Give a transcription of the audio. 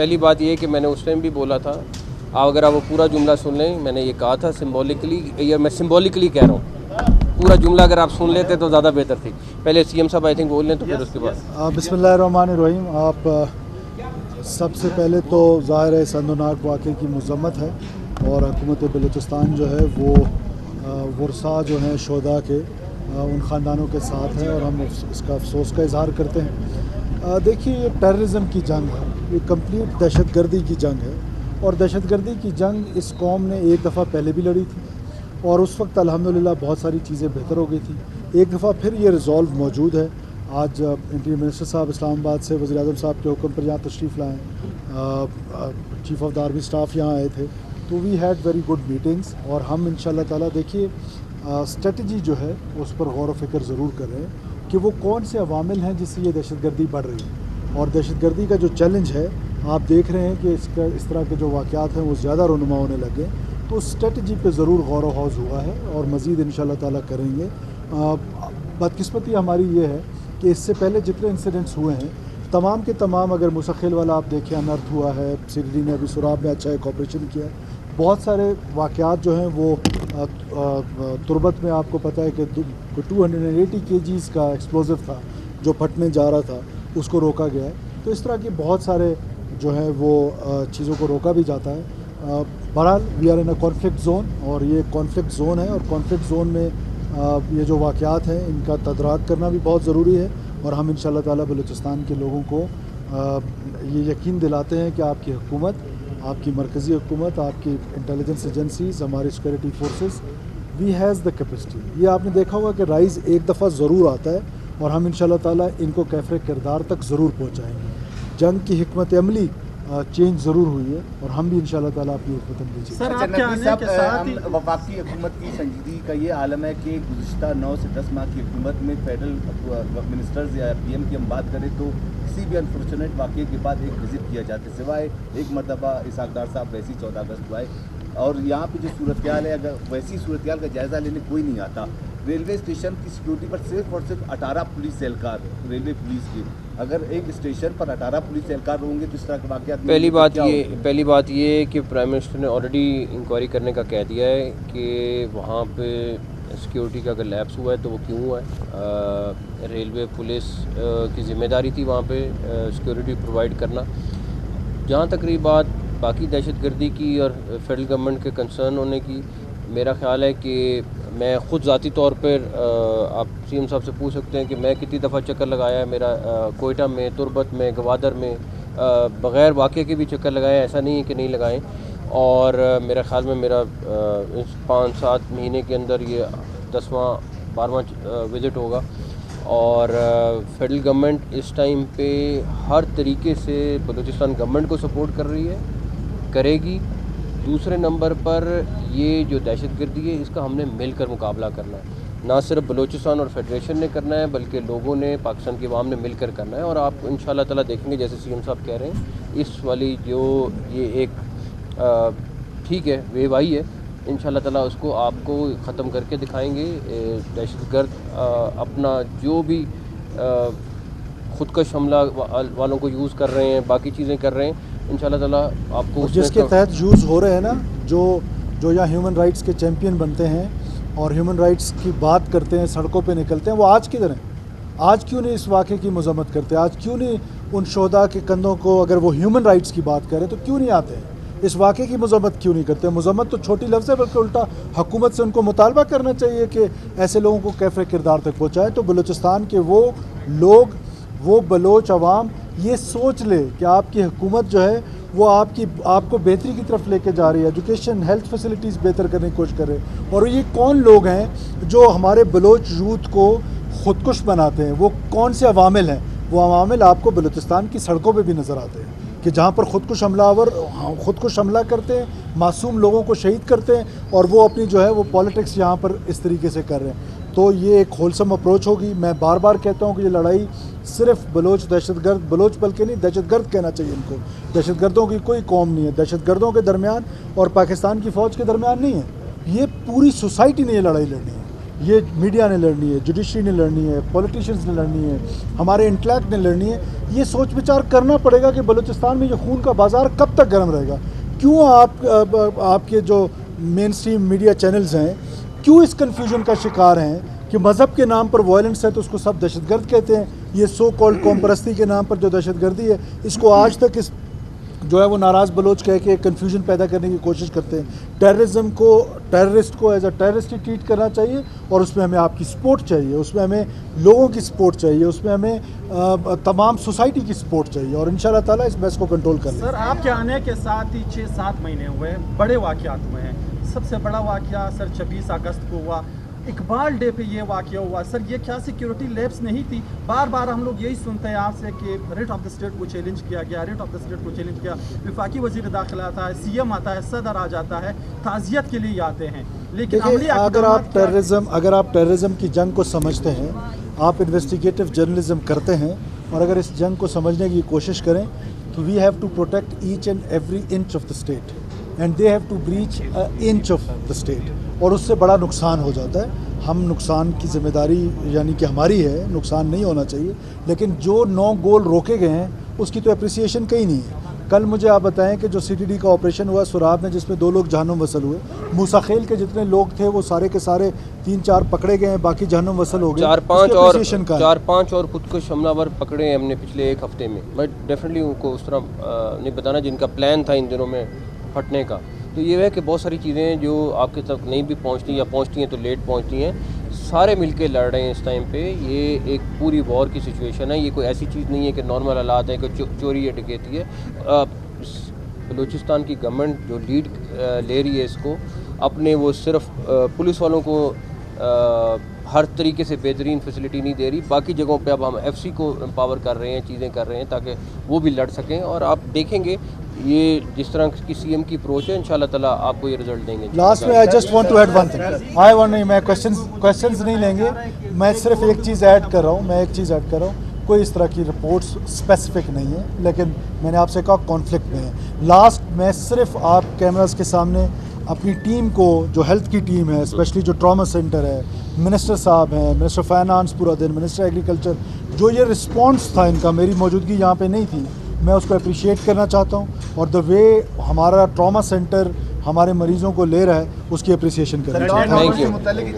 پہلی بات یہ ہے کہ میں نے اس ٹائم بھی بولا تھا، اگر آپ وہ پورا جملہ سن لیں، میں نے یہ کہا تھا سمبولکلی، یا میں سمبولکلی کہہ رہا ہوں، پورا جملہ اگر آپ سن لیتے تو زیادہ بہتر تھی. پہلے سی ایم صاحب آئی تھنک بول لیں تو پھر اس کے بعد. بسم اللہ الرحمن الرحیم. آپ سب سے پہلے تو ظاہر ہے سندناک واقعے کی مذمت ہے، اور حکومت بلوچستان جو ہے وہ ورثاء جو ہیں شہداء کے ان خاندانوں کے ساتھ ہے، اور ہم اس کا افسوس کا اظہار کرتے ہیں. دیکھیے، یہ ٹیررزم کی جنگ ہے، یہ کمپلیٹ دہشت گردی کی جنگ ہے، اور دہشت گردی کی جنگ اس قوم نے ایک دفعہ پہلے بھی لڑی تھی، اور اس وقت الحمدللہ بہت ساری چیزیں بہتر ہو گئی تھیں. ایک دفعہ پھر یہ ریزالو موجود ہے. آج انٹیریئر منسٹر صاحب اسلام آباد سے وزیر اعظم صاحب کے حکم پر یہاں تشریف لائیں، chief of the army staff یہاں آئے تھے، تو we had very good meetings. اور ہم انشاءاللہ تعالیٰ دیکھیے اسٹریٹجی جو ہے اس پر غور و فکر ضرور کر رہے ہیں کہ وہ کون سے عوامل ہیں جس سے یہ دہشت گردی بڑھ رہی ہے. اور دہشت گردی کا جو چیلنج ہے، آپ دیکھ رہے ہیں کہ اس طرح کے جو واقعات ہیں وہ زیادہ رونما ہونے لگے، تو اسٹریٹجی پہ ضرور غور و خوض ہوا ہے، اور مزید انشاءاللہ تعالیٰ کریں گے. بدقسمتی ہماری یہ ہے کہ اس سے پہلے جتنے انسیڈنٹس ہوئے ہیں تمام کے تمام، اگر مسخل والا آپ دیکھیں انرتھ ہوا ہے، سیڈی نے ابھی سراب میں اچھا ایک آپریشن کیا ہے، بہت سارے واقعات جو ہیں وہ تربت میں آپ کو پتہ ہے کہ 280 kgs کا ایکسپلوزو تھا جو پھٹنے جا رہا تھا، اس کو روکا گیا ہے. تو اس طرح کے بہت سارے جو ہیں وہ چیزوں کو روکا بھی جاتا ہے. بہرحال we are in a conflict zone, اور یہ کانفلکٹ زون ہے، اور کانفلکٹ زون میں یہ جو واقعات ہیں ان کا تدارک کرنا بھی بہت ضروری ہے. اور ہم انشاءاللہ تعالیٰ بلوچستان کے لوگوں کو یہ یقین دلاتے ہیں کہ آپ کی حکومت، آپ کی مرکزی حکومت، آپ کی انٹیلیجنس ایجنسیز، ہماری security forces, we has the capacity. یہ آپ نے دیکھا ہوگا کہ رائز ایک دفعہ ضرور آتا ہے، اور ہم انشاءاللہ تعالیٰ ان کو کیفر کردار تک ضرور پہنچائیں گے. جنگ کی حکمت عملی چینج ضرور ہوئی ہے، اور ہم بھی انشاءاللہ تعالیٰ اپنی حکمت عملی چینج. سر آپ کے آنے کے ساتھ ہی وفاقی حکومت کی سنجیدگی کا یہ عالم ہے کہ گزشتہ 9 سے 10 ماہ کی حکومت میں فیڈرل منسٹرز یا پی ایم کی ہم بات کریں تو کسی بھی انفارچونیٹ واقعے کے بعد ایک وزٹ کیا جاتا ہے، سوائے ایک مرتبہ اسحاق ڈار صاحب ویسی 14 اگست کو آئے، اور یہاں پہ جو صورتحال ہے اگر ویسی صورتحال کا جائزہ لینے کوئی نہیں آتا. ریلوے اسٹیشن کی سیکورٹی پر صرف اور صرف 18 پولیس اہلکار، ریلوے پولیس کے، اگر ایک اسٹیشن پر 18 پولیس اہلکار ہوں گے تو اس طرح کے واقعات. پہلی بات یہ ہے کہ پرائم منسٹر نے آلریڈی انکوائری کرنے کا کہہ دیا ہے کہ وہاں پہ سیکیورٹی کا اگر لیپس ہوا ہے تو وہ کیوں ہوا ہے. ریلوے پولیس کی ذمہ داری تھی وہاں پہ سیکیورٹی پرووائڈ کرنا. جہاں تک رہی بات باقی دہشت گردی کی اور فیڈرل گورنمنٹ کے کنسرن ہونے کی، میرا خیال ہے کہ میں خود ذاتی طور پر آپ سی ایم صاحب سے پوچھ سکتے ہیں کہ میں کتنی دفعہ چکر لگایا ہے میرا کوئٹہ میں، تربت میں، گوادر میں، بغیر واقعے کے بھی چکر لگائے، ایسا نہیں ہے کہ نہیں لگائیں. اور میرا خیال میں میرا اس 5-7 مہینے کے اندر یہ 10واں 12واں وزٹ ہوگا. اور فیڈرل گورنمنٹ اس ٹائم پہ ہر طریقے سے بلوچستان گورنمنٹ کو سپورٹ کر رہی ہے، کرے گی. دوسرے نمبر پر یہ جو دہشت گردی ہے اس کا ہم نے مل کر مقابلہ کرنا ہے، نہ صرف بلوچستان اور فیڈریشن نے کرنا ہے بلکہ لوگوں نے، پاکستان کی عوام نے مل کر کرنا ہے. اور آپ انشاءاللہ تعالیٰ دیکھیں گے جیسے سی ایم صاحب کہہ رہے ہیں، اس والی جو یہ ایک ٹھیک ہے ویو آئی ہے، انشاءاللہ تعالیٰ اس کو آپ کو ختم کر کے دکھائیں گے. دہشت گرد اپنا جو بھی خودکش حملہ والوں کو یوز کر رہے ہیں، باقی چیزیں کر رہے ہیں، انشاءاللہ تعالیٰ آپ کو جس کے تحت یوز ہو رہے ہیں نا، جو یہاں ہیومن رائٹس کے چیمپئن بنتے ہیں اور ہیومن رائٹس کی بات کرتے ہیں، سڑکوں پہ نکلتے ہیں، وہ آج کدھر ہیں؟ آج کیوں نہیں اس واقعے کی مذمت کرتے؟ آج کیوں نہیں ان شہداء کے کندھوں کو، اگر وہ ہیومن رائٹس کی بات کریں تو کیوں نہیں آتے ہیں؟ اس واقعے کی مذمت کیوں نہیں کرتے؟ مذمت تو چھوٹی لفظ ہے، بلکہ الٹا حکومت سے ان کو مطالبہ کرنا چاہیے کہ ایسے لوگوں کو کیفر کردار تک پہنچائے. تو بلوچستان کے وہ لوگ، وہ بلوچ عوام یہ سوچ لے کہ آپ کی حکومت جو ہے وہ آپ کو بہتری کی طرف لے کے جا رہی ہے، ایجوکیشن، ہیلتھ فیسلٹیز بہتر کرنے کی کوشش کر رہے ہیں. اور یہ کون لوگ ہیں جو ہمارے بلوچ یوتھ کو خودکش بناتے ہیں؟ وہ کون سے عوامل ہیں؟ وہ عوامل آپ کو بلوچستان کی سڑکوں پہ بھی نظر آتے ہیں کہ جہاں پر خودکش حملہ کرتے ہیں، معصوم لوگوں کو شہید کرتے ہیں، اور وہ اپنی جو ہے وہ پالیٹکس یہاں پر اس طریقے سے کر رہے ہیں. تو یہ ایک ہولسم اپروچ ہوگی. میں بار بار کہتا ہوں کہ یہ لڑائی صرف بلوچ دہشت گرد، بلوچ بلکہ نہیں، دہشت گرد کہنا چاہیے ان کو. دہشت گردوں کی کوئی قوم نہیں ہے، دہشت گردوں کے درمیان اور پاکستان کی فوج کے درمیان نہیں ہے. یہ پوری سوسائٹی نے یہ لڑائی لڑنی ہے. یہ میڈیا نے لڑنی ہے، جوڈیشری نے لڑنی ہے، پولیٹیشینز نے لڑنی ہے، ہمارے انٹلیکٹ نے لڑنی ہے. یہ سوچ وچار کرنا پڑے گا کہ بلوچستان میں یہ خون کا بازار کب تک گرم رہے گا. کیوں آپ کے جو مین اسٹریم میڈیا چینلز ہیں کیوں اس کنفیوژن کا شکار ہیں کہ مذہب کے نام پر وائلنس ہے تو اس کو سب دہشت گرد کہتے ہیں. یہ سو کالڈ قوم پرستی کے نام پر جو دہشت گردی ہے اس کو آج تک اس جو ہے وہ ناراض بلوچ کہہ کے کنفیوژن پیدا کرنے کی کوشش کرتے ہیں. ٹیررزم کو ٹیررسٹ کو ایز اے ٹیررسٹ ہی ٹریٹ کرنا چاہیے اور اس میں ہمیں آپ کی سپورٹ چاہیے، اس میں ہمیں لوگوں کی سپورٹ چاہیے، اس میں ہمیں تمام سوسائٹی کی سپورٹ چاہیے اور انشاءاللہ تعالیٰ اس بحث کو کنٹرول کر لیں. سر آپ کے آنے کے ساتھ ہی 6-7 مہینے ہوئے، بڑے واقعات ہوئے ہیں. سب سے بڑا واقعہ سر 26 اگست کو ہوا، اقبال ڈے پہ یہ واقعہ ہوا. سر یہ کیا سیکیورٹی لیپس نہیں تھی؟ بار بار ہم لوگ یہی سنتے ہیں آپ سے کہ ریٹ آف دا اسٹیٹ کو چیلنج کیا گیا، ریٹ آف دا اسٹیٹ کو چیلنج کیا. وفاقی وزیر داخلہ آتا ہے، سی ایم آتا ہے، صدر آ جاتا ہے، تعزیت کے لیے آتے ہیں. لیکن عملی اگر آپ ٹیررزم کی جنگ کو سمجھتے ہیں، آپ انویسٹیگیٹو جرنلزم کرتے ہیں اور اگر اس جنگ کو سمجھنے کی کوشش کریں تو we have to protect each and every inch of the state and they have to breach inch of the state اور اس سے بڑا نقصان ہو جاتا ہے. ہم نقصان کی ذمہ داری یعنی کہ ہماری ہے، نقصان نہیں ہونا چاہیے، لیکن جو 9 گول روکے گئے ہیں اس کی تو اپریسیشن کہیں نہیں ہے. کل مجھے آپ بتائیں کہ جو سی ٹی ڈی کا آپریشن ہوا سراب میں جس میں 2 لوگ جہنم وصل ہوئے، موسیٰ خیل کے جتنے لوگ تھے وہ سارے کے سارے 3-4 پکڑے گئے ہیں، باقی جہنم وصل ہو گئے. 4-5 اور خودکش حملہ ور پکڑے ہیں ہم نے پچھلے 1 ہفتے میں. بٹ ڈیفینیٹلی ان کو اس طرح نہیں بتانا جن کا پلان تھا ان دنوں میں پھٹنے کا. تو یہ ہے کہ بہت ساری چیزیں جو آپ کے تک نہیں بھی پہنچتی یا پہنچتی ہیں تو لیٹ پہنچتی ہیں. سارے مل کے لڑ رہے ہیں اس ٹائم پہ. یہ ایک پوری وار کی سچویشن ہے. یہ کوئی ایسی چیز نہیں ہے کہ نارمل حالات ہیں کہ چوری یا ڈکیتی ہے. بلوچستان کی گورنمنٹ جو لیڈ لے رہی ہے اس کو اپنے، وہ صرف پولیس والوں کو ہر طریقے سے بہترین فیسلٹی نہیں دے رہی. باقی جگہوں پہ اب ہم ایف سی کو امپاور کر رہے ہیں، چیزیں کر رہے ہیں تاکہ وہ بھی لڑ سکیں. اور آپ دیکھیں گے یہ جس طرح کی سی ایم کی اپروچ ہے انشاءاللہ تعالیٰ آپ کو یہ رزلٹ دیں گے. لاسٹ میں I just want to add one thing. نہیں، میں کوشچنز نہیں لیں گے، میں صرف ایک چیز ایڈ کر رہا ہوں. کوئی اس طرح کی رپورٹس اسپیسیفک نہیں ہے لیکن میں نے آپ سے کہا کانفلکٹ میں ہے. لاسٹ میں صرف آپ کیمراز کے سامنے اپنی ٹیم کو، جو ہیلتھ کی ٹیم ہے، اسپیشلی جو ٹراما سینٹر ہے، منسٹر صاحب ہیں، منسٹر فائنانس پورا دن، منسٹر ایگریکلچر، جو یہ رسپانس تھا ان کا، میری موجودگی یہاں پہ نہیں تھی، میں اس کو اپریشیٹ کرنا چاہتا ہوں. اور دا وے ہمارا ٹراما سینٹر ہمارے مریضوں کو لے رہا ہے اس کی اپریسیشن کرنا چاہتا ہوں. Thank you.